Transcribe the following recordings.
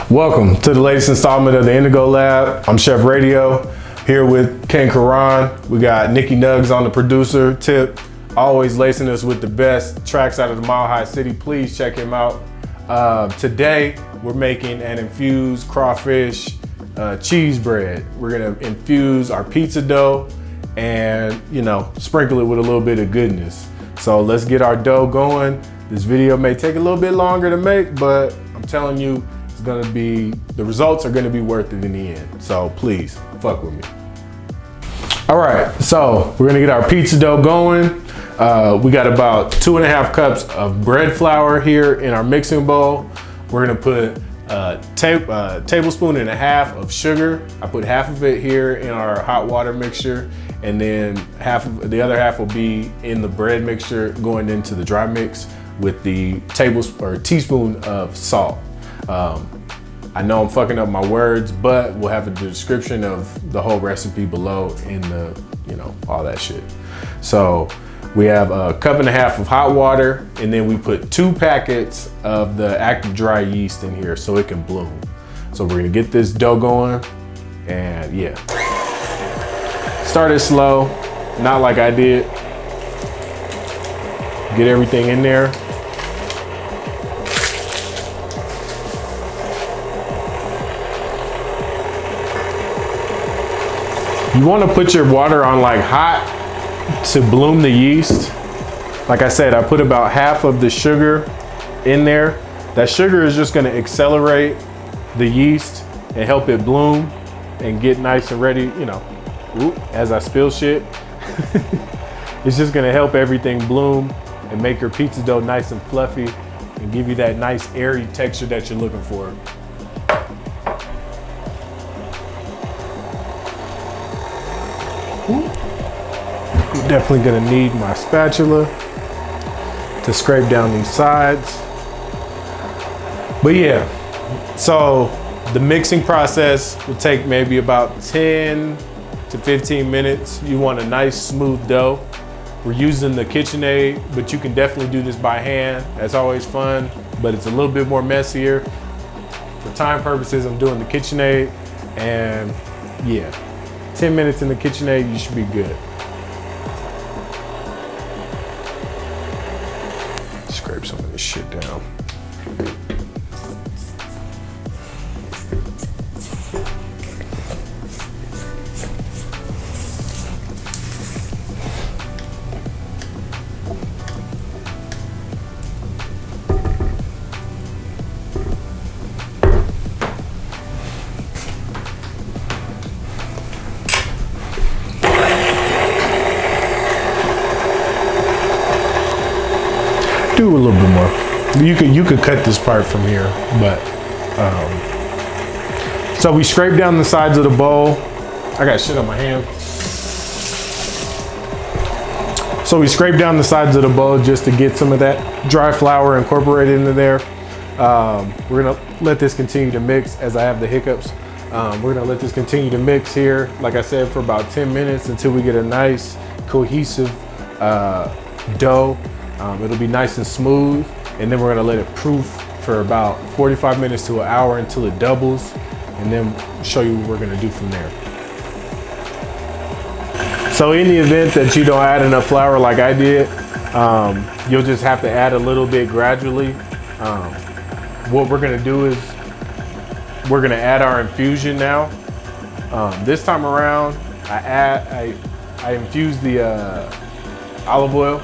Welcome to the latest installment of the Indigo Lab. I'm Chef Radio, here with Ken Karan. We got Nikki Nugs on the producer tip, always lacing us with the best tracks out of the Mile High City. Please check him out. Today, we're making an infused crawfish cheese bread. We're gonna infuse our pizza dough and, sprinkle it with a little bit of goodness. So let's get our dough going. This video may take a little bit longer to make, but I'm telling you, the results are gonna be worth it in the end. So please, fuck with me. All right, so we're gonna get our pizza dough going. We got about 2.5 cups of bread flour here in our mixing bowl. We're gonna put a tablespoon and a half of sugar. I put half of it here in our hot water mixture, and then the other half will be in the bread mixture going into the dry mix with the teaspoon of salt. I know I'm fucking up my words, but we'll have a description of the whole recipe below in the, all that shit. So we have 1.5 cups of hot water, and then we put 2 packets of the active dry yeast in here so it can bloom. So we're gonna get this dough going, and yeah. Start it slow, not like I did. Get everything in there. You want to put your water on like hot to bloom the yeast. Like I said, I put about half of the sugar in there. That sugar is just going to accelerate the yeast and help it bloom and get nice and ready, as I spill shit. It's just going to help everything bloom and make your pizza dough nice and fluffy and give you that nice airy texture that you're looking for. I'm definitely gonna need my spatula to scrape down these sides. But yeah, so the mixing process will take maybe about 10 to 15 minutes. You want a nice smooth dough. We're using the KitchenAid, but you can definitely do this by hand. That's always fun, but it's a little bit more messier. For time purposes, I'm doing the KitchenAid, and yeah, 10 minutes in the KitchenAid, you should be good. Scrape some of this shit down. Do a little bit more. You could cut this part from here, but so we scrape down the sides of the bowl. I got shit on my hand. So we scrape down the sides of the bowl just to get some of that dry flour incorporated into there. We're gonna let this continue to mix as I have the hiccups. We're gonna let this continue to mix here, like I said, for about 10 minutes until we get a nice cohesive dough. It'll be nice and smooth, and then we're gonna let it proof for about 45 minutes to an hour until it doubles, and then show you what we're gonna do from there. So in the event that you don't add enough flour like I did, you'll just have to add a little bit gradually. What we're gonna do is we're gonna add our infusion now. This time around, I infuse the olive oil.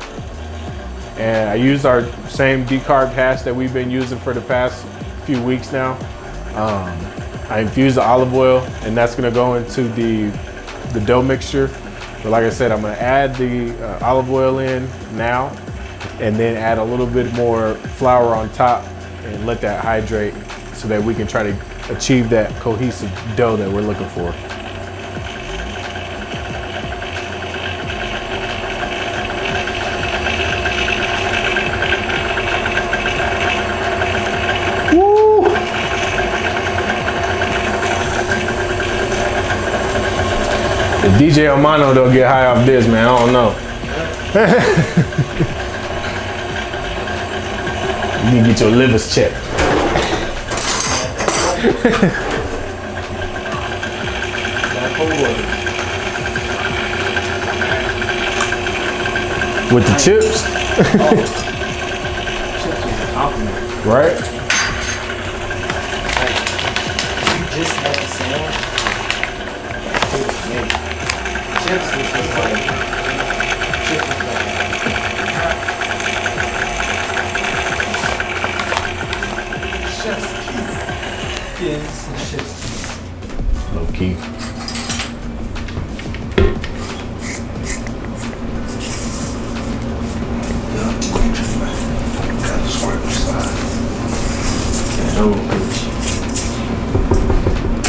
And I used our same decarb hash that we've been using for the past few weeks now. I infused the olive oil, and that's gonna go into the dough mixture. But like I said, I'm gonna add the olive oil in now, and then add a little bit more flour on top and let that hydrate so that we can try to achieve that cohesive dough that we're looking for. If DJ Omano don't get high off this, man, I don't know. You need to get your livers checked. With the chips. Chips is a compliment. Right? You just had the sandwich. It was made. Chips was just like. Chips was like. Chef's kiss. Yeah, it's some chef's kiss. Low key.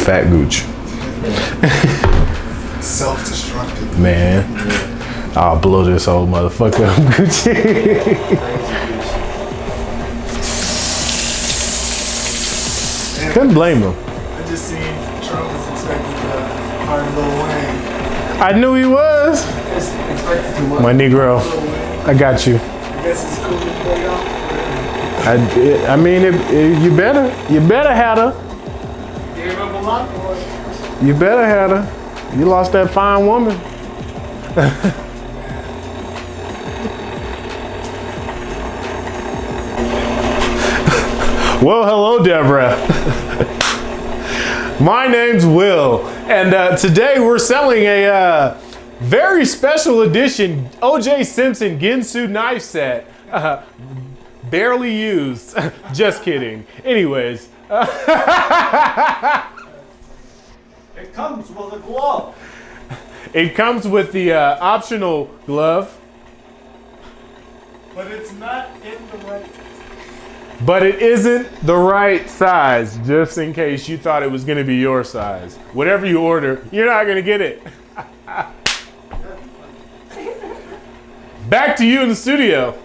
Fat gooch. Self-destructive. Man. I'll blow this whole motherfucker up, Gucci. Couldn't blame him. I just seen Trump was expected to hire Lil Wayne. I knew he was. Expected to what? My Negro, Lil Wayne. I got you. I guess it's cool to play off. I mean, you better have her. Gave up a lot for it. You better have her. You lost that fine woman. Well, hello, Deborah. My name's Will, and today we're selling a very special edition O.J. Simpson Ginsu knife set. Barely used. Just kidding. Anyways. It comes with a glove. It comes with the optional glove. But it's not in the right. But it isn't the right size, just in case you thought it was gonna be your size. Whatever you order, you're not gonna get it. Back to you in the studio.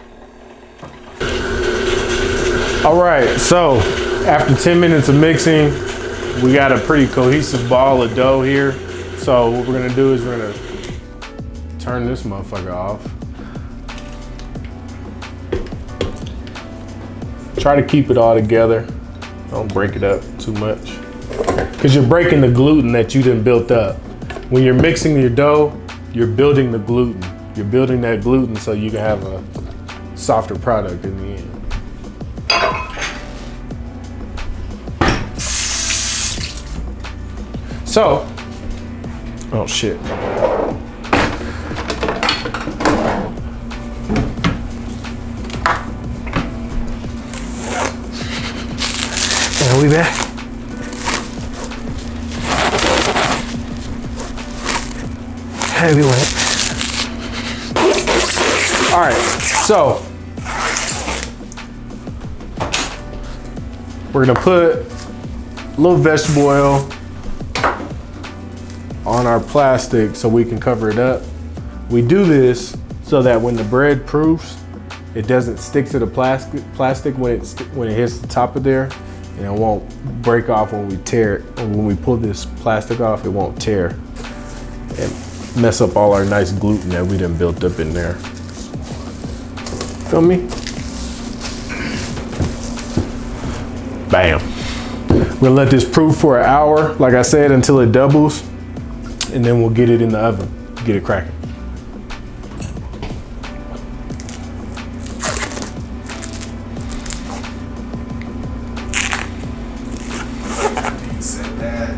All right, so after 10 minutes of mixing, we got a pretty cohesive ball of dough here. So what we're gonna do is we're gonna turn this motherfucker off. Try to keep it all together. Don't break it up too much. Because you're breaking the gluten that you done built up. When you're mixing your dough, you're building the gluten. You're building that gluten so you can have a softer product in the end. So, oh shit. And we back. Heavyweight. All right, so we're gonna put a little vegetable oil on our plastic so we can cover it up. We do this so that when the bread proofs, it doesn't stick to the plastic when it hits the top of there, and it won't break off when we tear it. And when we pull this plastic off, it won't tear and mess up all our nice gluten that we done built up in there. Feel me? Bam. We're gonna let this proof for an hour, like I said, until it doubles, and then we'll get it in the oven, get it cracking. He said that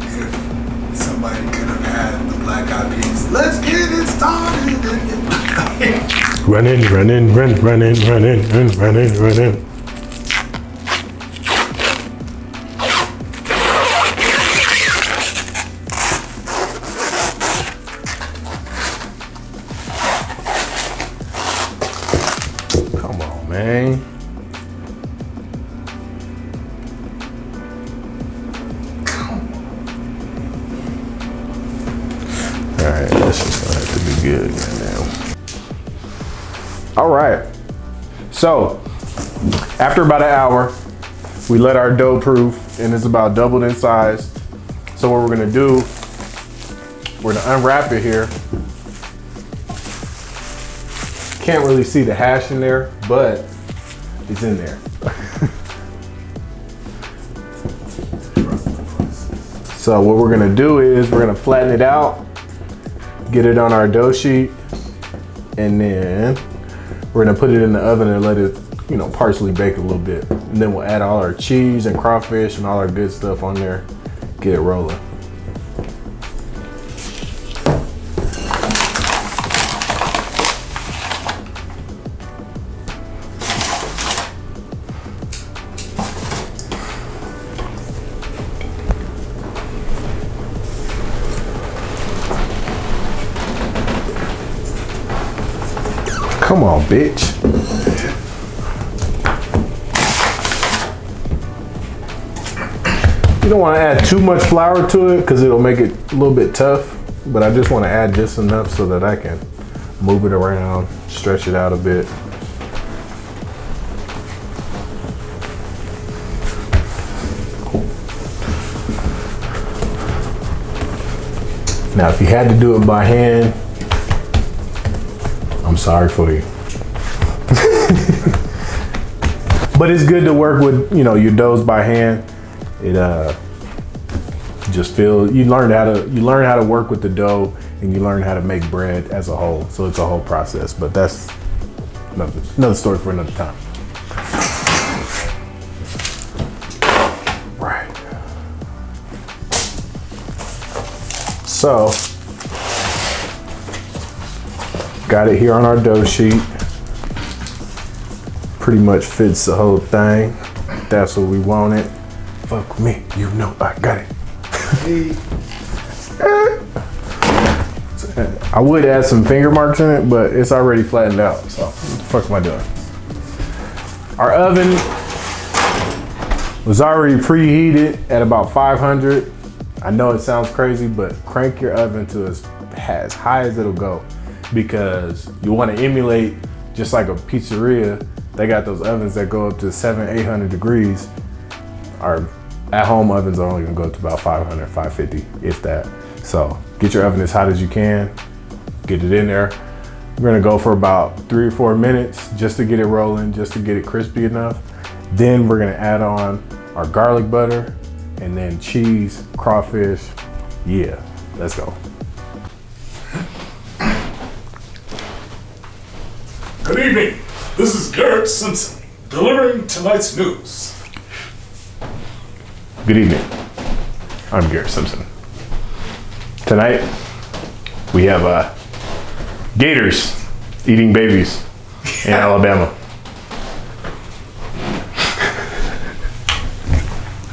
if somebody could have had the Black Eyed Peas, let's get it started. Running. Come on, man. All right, this is gonna have to be good right now. All right, so after about an hour, we let our dough proof, and it's about doubled in size. So what we're gonna do, we're gonna unwrap it here. Can't really see the hash in there, but it's in there. So what we're gonna do is we're gonna flatten it out, get it on our dough sheet, and then we're gonna put it in the oven and let it, you know, partially bake a little bit. And then we'll add all our cheese and crawfish and all our good stuff on there, get it rolling. Come on, bitch. You don't want to add too much flour to it because it'll make it a little bit tough, but I just want to add just enough so that I can move it around, stretch it out a bit. Now, if you had to do it by hand, I'm sorry for you. But it's good to work with, you know, your doughs by hand. It just feels, you learn how to work with the dough, and you learn how to make bread as a whole. So it's a whole process, but that's another story for another time. Right. So got it here on our dough sheet. Pretty much fits the whole thing. That's what we wanted. Fuck me, you know I got it. I would add some finger marks in it, but it's already flattened out, so what the fuck am I doing? Our oven was already preheated at about 500. I know it sounds crazy, but crank your oven to as high as it'll go, because you want to emulate, just like a pizzeria. They got those ovens that go up to 700-800 degrees. Our at-home ovens are only gonna go up to about 500, 550, if that. So get your oven as hot as you can, get it in there. We're gonna go for about 3 or 4 minutes just to get it rolling, just to get it crispy enough. Then we're gonna add on our garlic butter and then cheese, crawfish. Yeah, let's go. Good evening. This is Garrett Simpson, delivering tonight's news. Good evening. I'm Garrett Simpson. Tonight, we have gators eating babies in Alabama.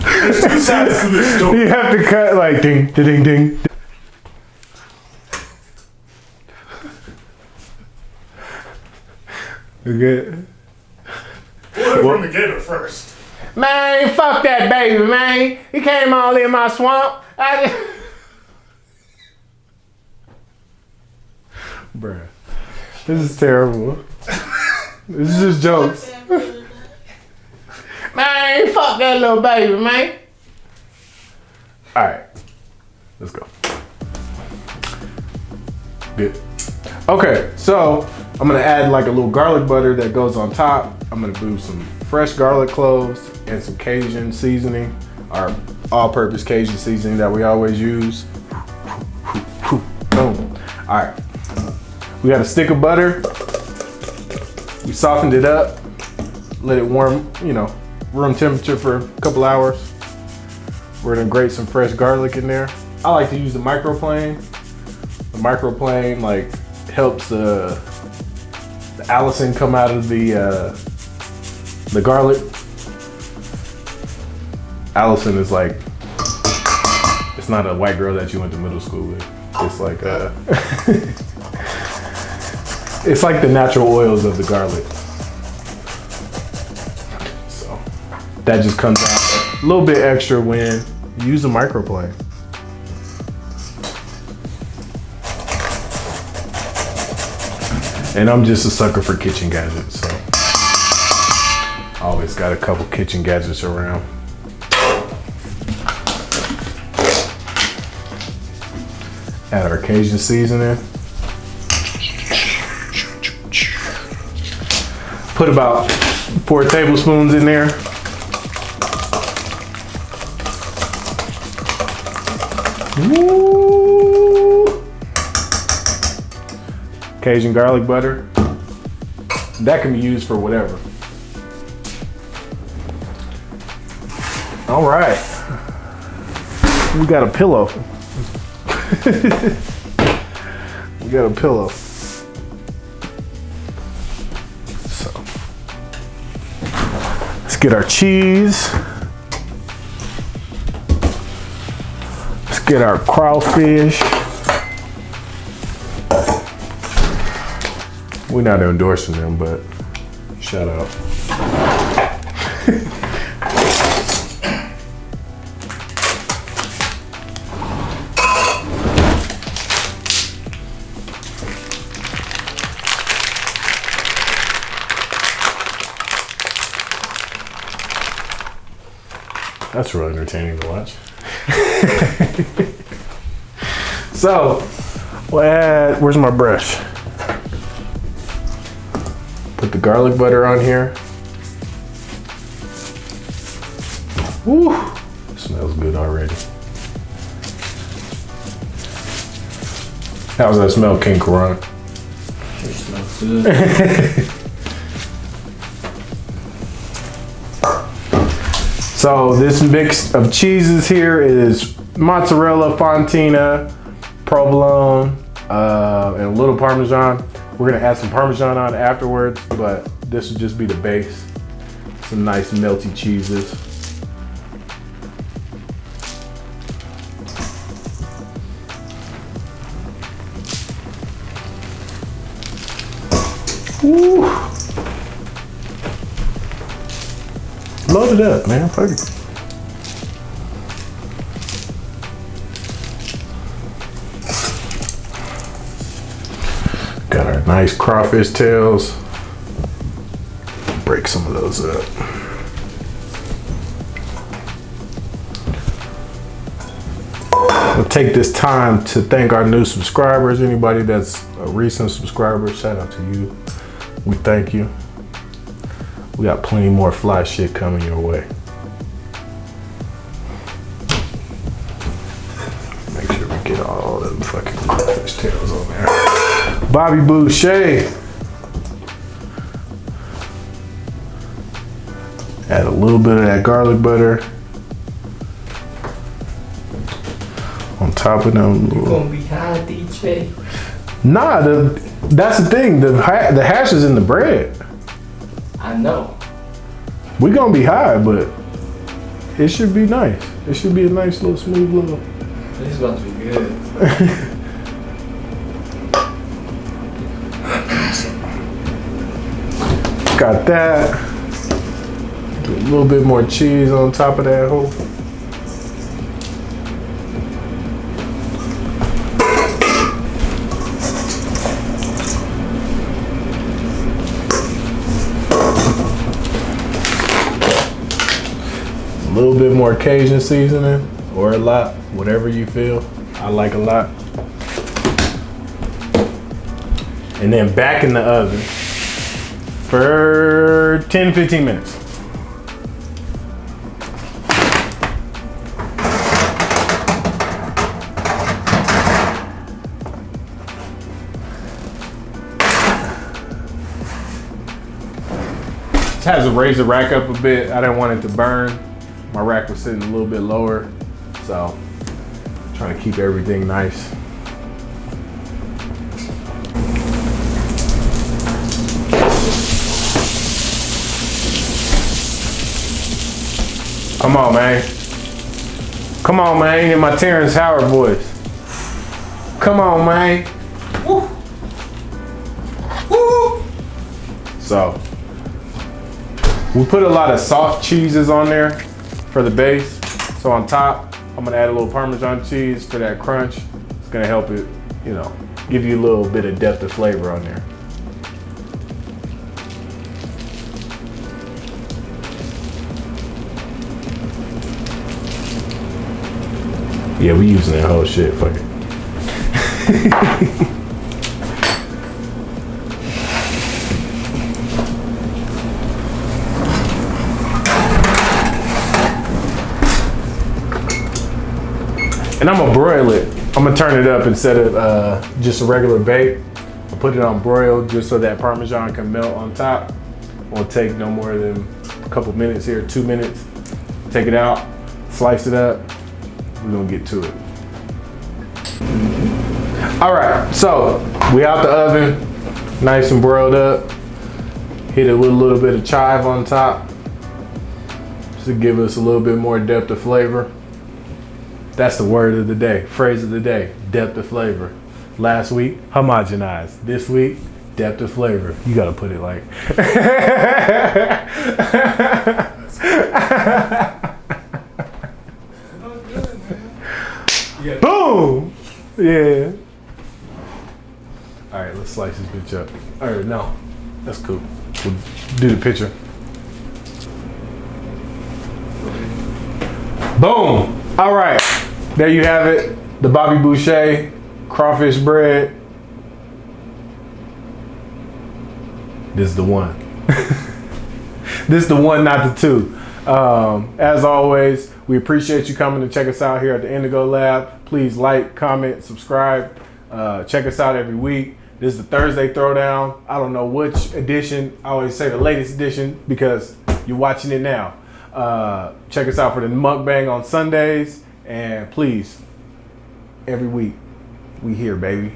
There's two sides to this story. You have to cut like ding, ding, ding. Okay. We'll from the gator first. Man, fuck that baby, man. He came all in my swamp. Bruh, this is terrible. This is just jokes. Man, fuck that little baby, man. All right, let's go. Good. Okay, so I'm gonna add like a little garlic butter that goes on top. I'm gonna do some fresh garlic cloves and some Cajun seasoning, our all-purpose Cajun seasoning that we always use. Boom. All right, we got a stick of butter. We softened it up, let it warm, you know, room temperature for a couple hours. We're gonna grate some fresh garlic in there. I like to use the microplane. The microplane like helps the Allison come out of the garlic. Allison is like, it's not a white girl that you went to middle school with. It's like it's like the natural oils of the garlic. So that just comes out a little bit extra when you use a microplane. And I'm just a sucker for kitchen gadgets, so always got a couple kitchen gadgets around. Add our Cajun seasoning. Put about 4 tablespoons in there. Woo! Cajun garlic butter. That can be used for whatever. All right. We got a pillow. We got a pillow. So let's get our cheese. Let's get our crawfish. We're not endorsing them, but shout out. That's really entertaining to watch. So, we'll add, where's my brush? Put the garlic butter on here. Woo, smells good already. How's that smell, King Karan? Sure smells good. So this mix of cheeses here is mozzarella, fontina, provolone, and a little parmesan. We're gonna add some parmesan on afterwards, but this would just be the base. Some nice melty cheeses. Woo. Load it up, man. Fuck it. Got our nice crawfish tails. Break some of those up. We'll take this time to thank our new subscribers. Anybody that's a recent subscriber, shout out to you. We thank you. We got plenty more fly shit coming your way. Make sure we get all them fucking crawfish tails on there. Bobby Boucher. Add a little bit of that garlic butter on top of them. You gonna be high, DJ? Nah, that's the thing. The hash is in the bread. I know. We gonna be high, but it should be nice. It should be a nice little smooth little. This is about to be good. Got that. Do a little bit more cheese on top of that whole. A little bit more Cajun seasoning, or a lot, whatever you feel. I like a lot. And then back in the oven for 10-15 minutes. This has to raise the rack up a bit. I didn't want it to burn. My rack was sitting a little bit lower, so I'm trying to keep everything nice. Come on, man. Come on, man, in my Terrence Howard voice. Come on, man. Woo. Woo. So, we put a lot of soft cheeses on there for the base. So on top, I'm gonna add a little Parmesan cheese for that crunch. It's gonna help it, you know, give you a little bit of depth of flavor on there. Yeah, we using that whole shit, fuck it. And I'm gonna broil it. I'm gonna turn it up instead of just a regular bake. I'll put it on broil just so that Parmesan can melt on top. Won't take no more than a couple minutes here, 2 minutes. Take it out, slice it up. We're gonna get to it. All right, so we out the oven, nice and broiled up. Hit it with a little bit of chive on top just to give us a little bit more depth of flavor. That's the word of the day, phrase of the day, depth of flavor. Last week, homogenized. This week, depth of flavor. You gotta put it like. Boom! Yeah. All right, let's slice this bitch up. All right, no, that's cool. We'll do the picture. Boom! All right, there you have it. The Bobby Boucher Crawfish Bread. This is the one. This is the one, not the two. As always, we appreciate you coming to check us out here at the Indigo Lab. Please like, comment, subscribe. Check us out every week. This is the Thursday Throwdown. I don't know which edition. I always say the latest edition because you're watching it now. Check us out for the mukbang on Sundays. And please, every week, we here, baby.